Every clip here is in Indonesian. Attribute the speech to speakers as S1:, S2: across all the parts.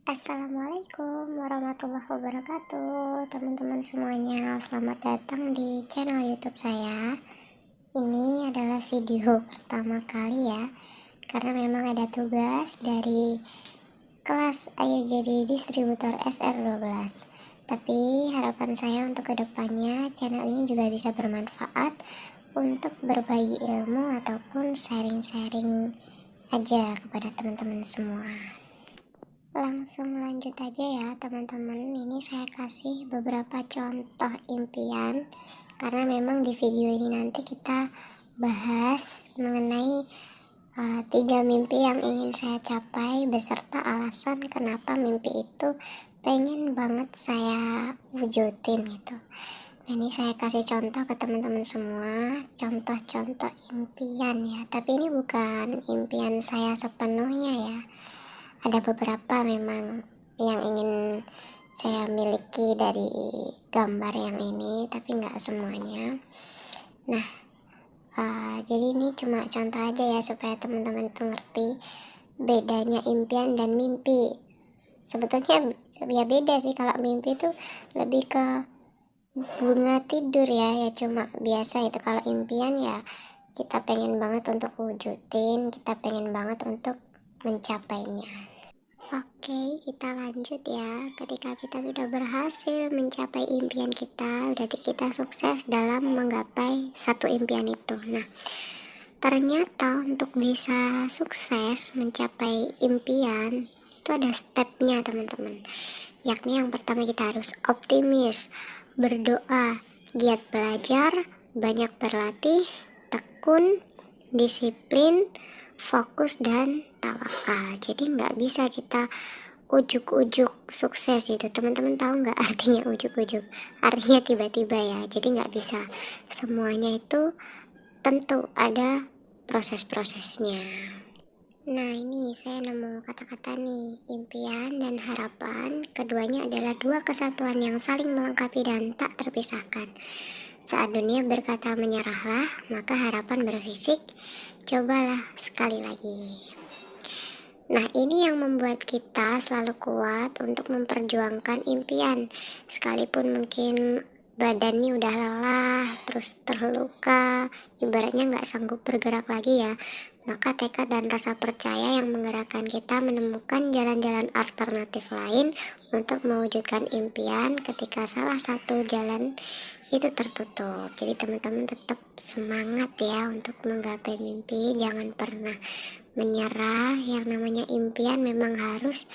S1: Assalamualaikum warahmatullahi wabarakatuh, teman-teman semuanya. Selamat datang di channel YouTube saya. Ini adalah video pertama kali ya, karena memang ada tugas dari kelas Ayo Jadi Distributor SR12. Tapi harapan saya untuk kedepannya channel ini juga bisa bermanfaat untuk berbagi ilmu ataupun sharing-sharing aja kepada teman-teman semua. Langsung lanjut aja ya teman-teman. Ini saya kasih beberapa contoh impian, karena memang di video ini nanti kita bahas mengenai 3 mimpi yang ingin saya capai beserta alasan kenapa mimpi itu pengen banget saya wujudin gitu. Nah, ini saya kasih contoh ke teman-teman semua, contoh-contoh impian ya, tapi ini bukan impian saya sepenuhnya ya. Ada beberapa memang yang ingin saya miliki dari gambar yang ini, tapi nggak semuanya. Nah, jadi ini cuma contoh aja ya, supaya teman-teman tuh ngerti bedanya impian dan mimpi. Sebetulnya ya beda sih, kalau mimpi tuh lebih ke bunga tidur ya cuma biasa itu. Kalau impian ya kita pengen banget untuk wujudin, kita pengen banget untuk mencapainya. Oke, kita lanjut ya. Ketika kita sudah berhasil mencapai impian kita, berarti kita sukses dalam menggapai satu impian itu. Nah, ternyata untuk bisa sukses mencapai impian itu ada stepnya teman-teman. Yakni yang pertama kita harus optimis, berdoa, giat belajar, banyak berlatih, tekun, disiplin, fokus, dan tawakal. Jadi nggak bisa kita ujuk-ujuk sukses gitu. Teman-teman tahu nggak artinya ujuk-ujuk? Artinya tiba-tiba ya. Jadi nggak bisa. Semuanya itu tentu ada proses-prosesnya. Nah, ini saya nemu kata-kata nih, impian dan harapan. Keduanya adalah dua kesatuan yang saling melengkapi dan tak terpisahkan. Saat dunia berkata menyerahlah, maka harapan berfisik, cobalah sekali lagi. Nah, ini yang membuat kita selalu kuat untuk memperjuangkan impian. Sekalipun mungkin badannya udah lelah, terus terluka, ibaratnya nggak sanggup bergerak lagi ya. Maka tekad dan rasa percaya yang menggerakkan kita menemukan jalan-jalan alternatif lain untuk mewujudkan impian ketika salah satu jalan itu tertutup. Jadi teman-teman tetap semangat ya untuk menggapai mimpi, jangan pernah menyerah. Yang namanya impian memang harus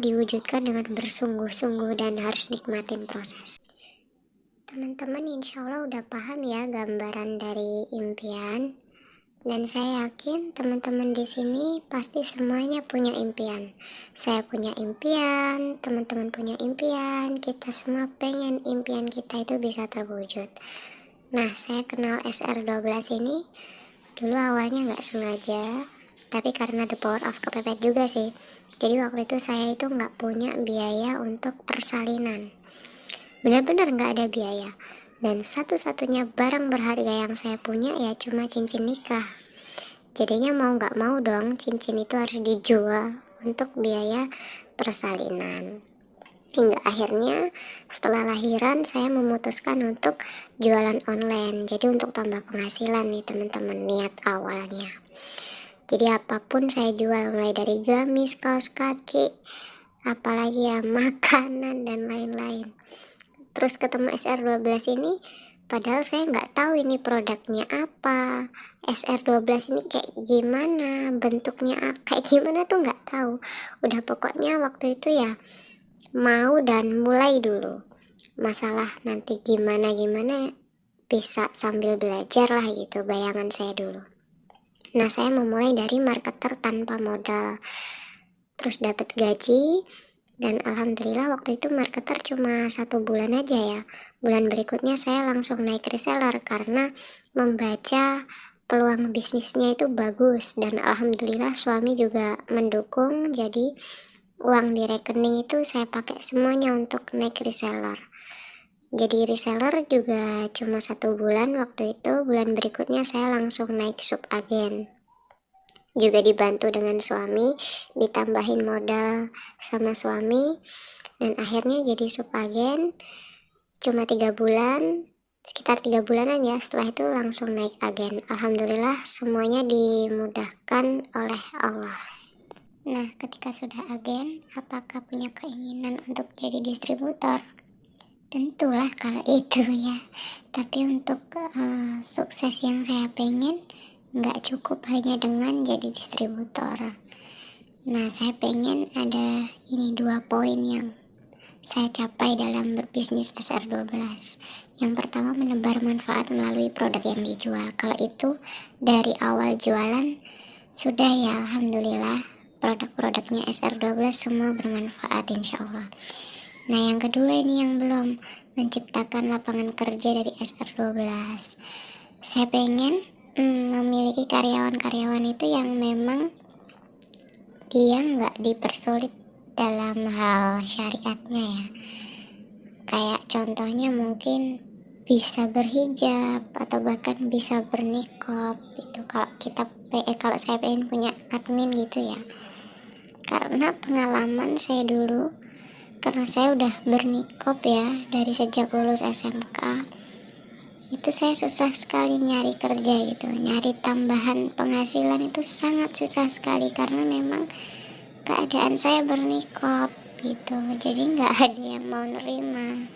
S1: diwujudkan dengan bersungguh-sungguh dan harus nikmatin proses. Teman-teman insya Allah udah paham ya gambaran dari impian, dan saya yakin teman-teman di sini pasti semuanya punya impian. Saya punya impian, teman-teman punya impian, kita semua pengen impian kita itu bisa terwujud. Nah, saya kenal SR12 ini dulu awalnya nggak sengaja, tapi karena the power of kepepet juga sih. Jadi waktu itu saya itu nggak punya biaya untuk persalinan, benar-benar nggak ada biaya. Dan satu-satunya barang berharga yang saya punya ya cuma cincin nikah. Jadinya mau nggak mau dong cincin itu harus dijual untuk biaya persalinan. Hingga akhirnya setelah lahiran saya memutuskan untuk jualan online. Jadi untuk tambah penghasilan nih teman-teman, niat awalnya. Jadi apapun saya jual, mulai dari gamis, kaos kaki, apalagi ya makanan dan lain-lain. Terus ketemu SR12 ini, padahal saya nggak tahu ini produknya apa, SR12 ini kayak gimana, bentuknya kayak gimana tuh nggak tahu. Udah pokoknya waktu itu ya mau dan mulai dulu. Masalah nanti gimana-gimana bisa sambil belajar lah gitu, bayangan saya dulu. Nah, saya memulai dari marketer tanpa modal, terus dapat gaji, dan alhamdulillah waktu itu marketer cuma 1 bulan aja ya. Bulan berikutnya saya langsung naik reseller karena membaca peluang bisnisnya itu bagus, dan alhamdulillah suami juga mendukung. Jadi uang di rekening itu saya pakai semuanya untuk naik reseller. Jadi reseller juga cuma 1 bulan waktu itu. Bulan berikutnya saya langsung naik sub agen. juga dibantu dengan suami, ditambahin modal sama suami, dan akhirnya jadi supagen cuma 3 bulan, sekitar 3 bulanan ya. Setelah itu langsung naik agen. Alhamdulillah semuanya dimudahkan oleh Allah. Nah, ketika sudah agen, apakah punya keinginan untuk jadi distributor? Tentulah kalau itu ya. Tapi untuk sukses yang saya pengen, nggak cukup hanya dengan jadi distributor. Nah, saya pengen ada ini 2 poin yang saya capai dalam berbisnis SR12. Yang pertama, menebar manfaat melalui produk yang dijual. Kalau itu dari awal jualan sudah ya, alhamdulillah produk-produknya SR12 semua bermanfaat insya Allah. Nah, yang kedua ini yang belum, menciptakan lapangan kerja dari SR12. Saya pengen memiliki karyawan-karyawan itu yang memang dia nggak dipersulit dalam hal syariatnya ya. Kayak contohnya mungkin bisa berhijab atau bahkan bisa berniqab itu. Kalau saya pengen punya admin gitu ya, karena pengalaman saya dulu, karena saya udah berniqab ya dari sejak lulus SMK, itu saya susah sekali nyari kerja gitu, nyari tambahan penghasilan itu sangat susah sekali karena memang keadaan saya berniqab gitu, jadi nggak ada yang mau nerima.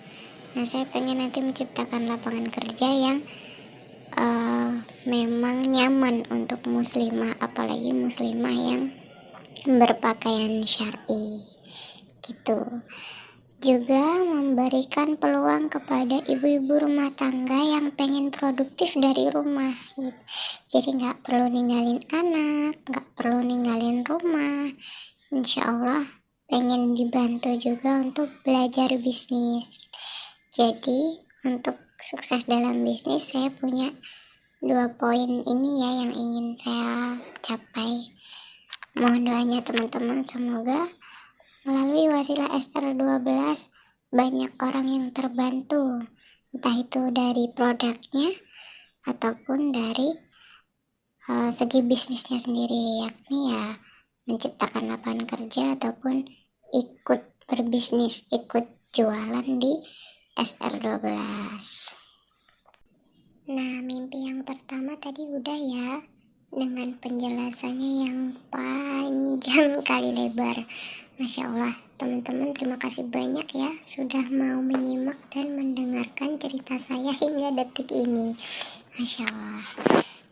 S1: Nah, saya pengen nanti menciptakan lapangan kerja yang memang nyaman untuk muslimah, apalagi muslimah yang berpakaian syar'i gitu. Juga memberikan peluang kepada ibu-ibu rumah tangga yang pengen produktif dari rumah gitu. Jadi nggak perlu ninggalin anak, nggak perlu ninggalin rumah. Insya Allah pengen dibantu juga untuk belajar bisnis. Jadi untuk sukses dalam bisnis, saya punya 2 poin ini ya yang ingin saya capai. Mohon doanya teman-teman, semoga melalui wasilah SR12 banyak orang yang terbantu, entah itu dari produknya ataupun dari segi bisnisnya sendiri, yakni ya menciptakan lapangan kerja ataupun ikut berbisnis, ikut jualan di SR12. Nah, mimpi yang pertama tadi udah ya, dengan penjelasannya yang panjang kali lebar. Masya Allah, teman-teman terima kasih banyak ya sudah mau menyimak dan mendengarkan cerita saya hingga detik ini. Masya Allah.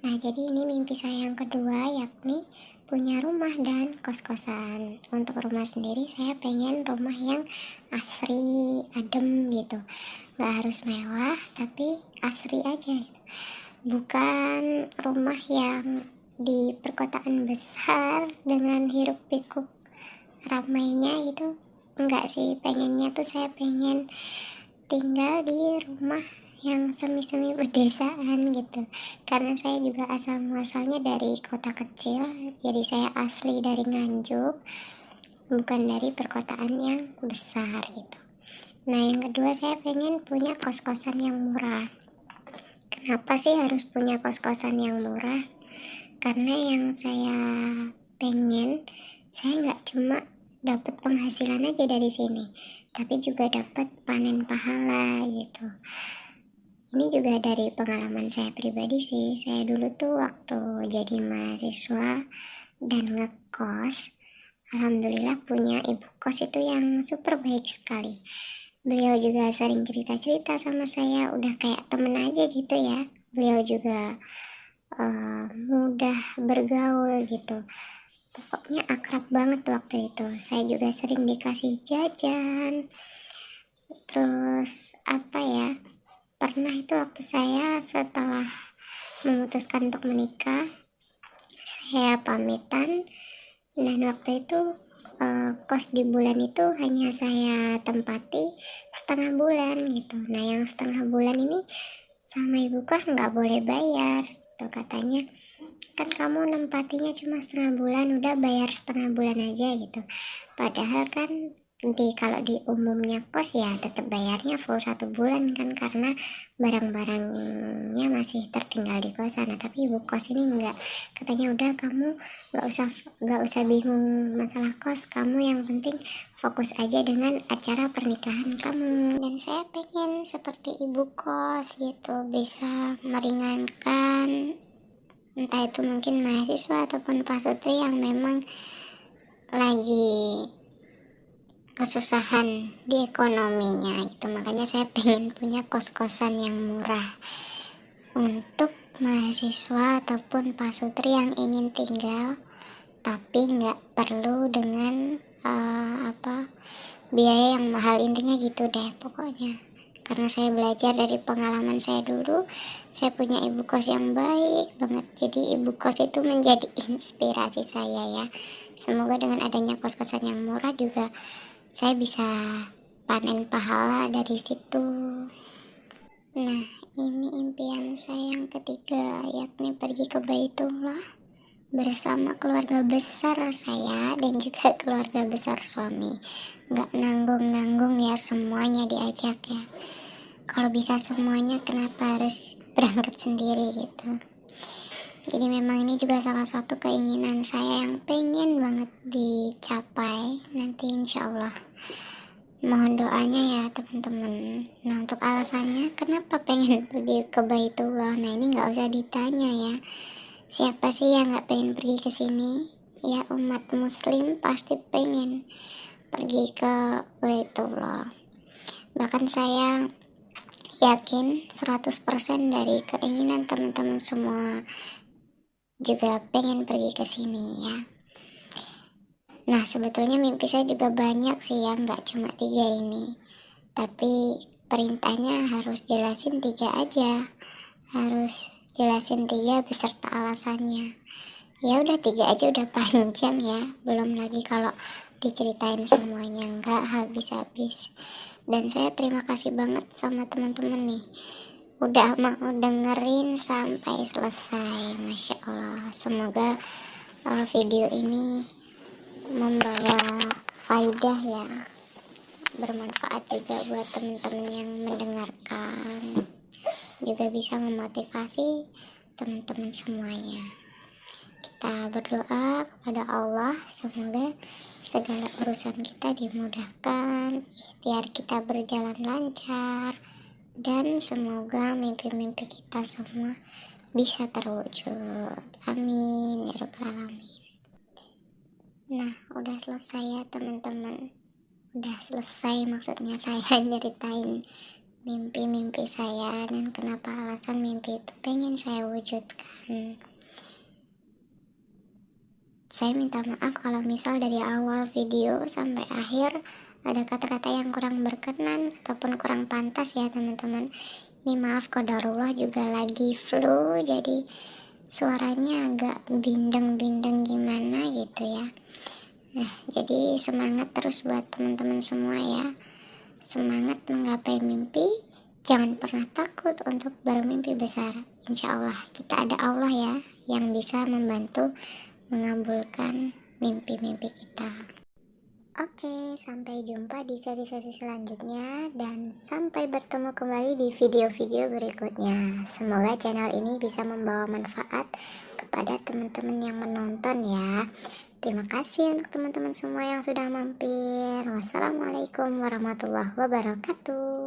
S1: Nah, jadi ini mimpi saya yang kedua, yakni punya rumah dan kos-kosan. Untuk rumah sendiri saya pengen rumah yang asri, adem gitu, gak harus mewah tapi asri aja gitu. Bukan rumah yang di perkotaan besar dengan hiruk pikuk ramainya gitu, enggak sih. Pengennya tuh saya pengen tinggal di rumah yang semi-semi pedesaan gitu, karena saya juga asal muasalnya dari kota kecil, jadi saya asli dari Nganjuk, bukan dari perkotaan yang besar gitu. Nah, yang kedua saya pengen punya kos-kosan yang murah. Kenapa sih harus punya kos-kosan yang murah? Karena yang saya pengen, saya nggak cuma dapat penghasilan aja dari sini, tapi juga dapat panen pahala gitu. Ini juga dari pengalaman saya pribadi sih. Saya dulu tuh waktu jadi mahasiswa dan ngekos, alhamdulillah punya ibu kos itu yang super baik sekali. Beliau juga sering cerita-cerita sama saya, udah kayak temen aja gitu ya. Beliau juga mudah bergaul gitu. Pokoknya akrab banget waktu itu. Saya juga sering dikasih jajan. Terus apa ya? Pernah itu waktu saya setelah memutuskan untuk menikah, saya pamitan, dan waktu itu kos di bulan itu hanya saya tempati setengah bulan gitu. Nah, yang setengah bulan ini sama ibu kos nggak boleh bayar tuh, katanya kan kamu nempatinya cuma setengah bulan, udah bayar setengah bulan aja gitu. Padahal kan kalau di umumnya kos ya tetap bayarnya full 1 bulan kan, karena barang-barangnya masih tertinggal di kosan. Nah, tapi ibu kos ini enggak, katanya udah kamu nggak usah bingung masalah kos, kamu yang penting fokus aja dengan acara pernikahan kamu. Dan saya pengen seperti ibu kos gitu, bisa meringankan entah itu mungkin mahasiswa ataupun pasutri yang memang lagi kesusahan di ekonominya gitu. Makanya saya pengen punya kos-kosan yang murah untuk mahasiswa ataupun pasutri yang ingin tinggal tapi nggak perlu dengan biaya yang mahal, intinya gitu deh pokoknya. Karena saya belajar dari pengalaman saya dulu, saya punya ibu kos yang baik banget, jadi ibu kos itu menjadi inspirasi saya ya. Semoga dengan adanya kos-kosan yang murah juga saya bisa panen pahala dari situ. Nah, ini impian saya yang ketiga, yakni pergi ke Baitullah bersama keluarga besar saya dan juga keluarga besar suami. Nggak nanggung-nanggung ya, semuanya diajak ya. Kalau bisa semuanya, kenapa harus berangkat sendiri gitu. Jadi memang ini juga salah satu keinginan saya yang pengen banget dicapai nanti insya Allah. Mohon doanya ya teman-teman. Nah, untuk alasannya kenapa pengen pergi ke Baitullah, nah ini nggak usah ditanya ya. Siapa sih yang nggak pengen pergi ke sini? Ya, umat muslim pasti pengen pergi ke Baitullah. Bahkan saya yakin 100% dari keinginan teman-teman semua juga pengen pergi ke sini ya. Nah, sebetulnya mimpi saya juga banyak sih ya, nggak cuma 3 ini. Tapi perintahnya harus jelasin 3 aja. Harus jelasin 3 beserta alasannya. Ya udah 3 aja udah panjang ya. Belum lagi kalau diceritain semuanya, nggak habis-habis. Dan saya terima kasih banget sama teman-teman nih. Udah mau dengerin sampai selesai. Masya Allah. Semoga video ini membawa faidah ya, bermanfaat juga buat teman-teman yang mendengarkan, juga bisa memotivasi teman-teman semuanya. Kita berdoa kepada Allah semoga segala urusan kita dimudahkan, ikhtiar kita berjalan lancar, dan semoga mimpi-mimpi kita semua bisa terwujud. Amin ya rabbal alamin. Nah, udah selesai ya teman-teman. Udah selesai, maksudnya saya nyeritain mimpi-mimpi saya dan kenapa alasan mimpi itu pengen saya wujudkan. Saya minta maaf kalau misal dari awal video sampai akhir ada kata-kata yang kurang berkenan ataupun kurang pantas ya teman-teman. Ini maaf, qadarullah juga lagi flu, jadi suaranya agak bindeng-bindeng gimana gitu ya. Nah, jadi semangat terus buat teman-teman semua ya. Semangat menggapai mimpi, jangan pernah takut untuk bermimpi besar. Insya Allah kita ada Allah ya yang bisa membantu mengabulkan mimpi-mimpi kita. Oke, sampai jumpa di sesi-sesi selanjutnya dan sampai bertemu kembali di video-video berikutnya. Semoga channel ini bisa membawa manfaat kepada teman-teman yang menonton ya. Terima kasih untuk teman-teman semua yang sudah mampir. Wassalamualaikum warahmatullahi wabarakatuh.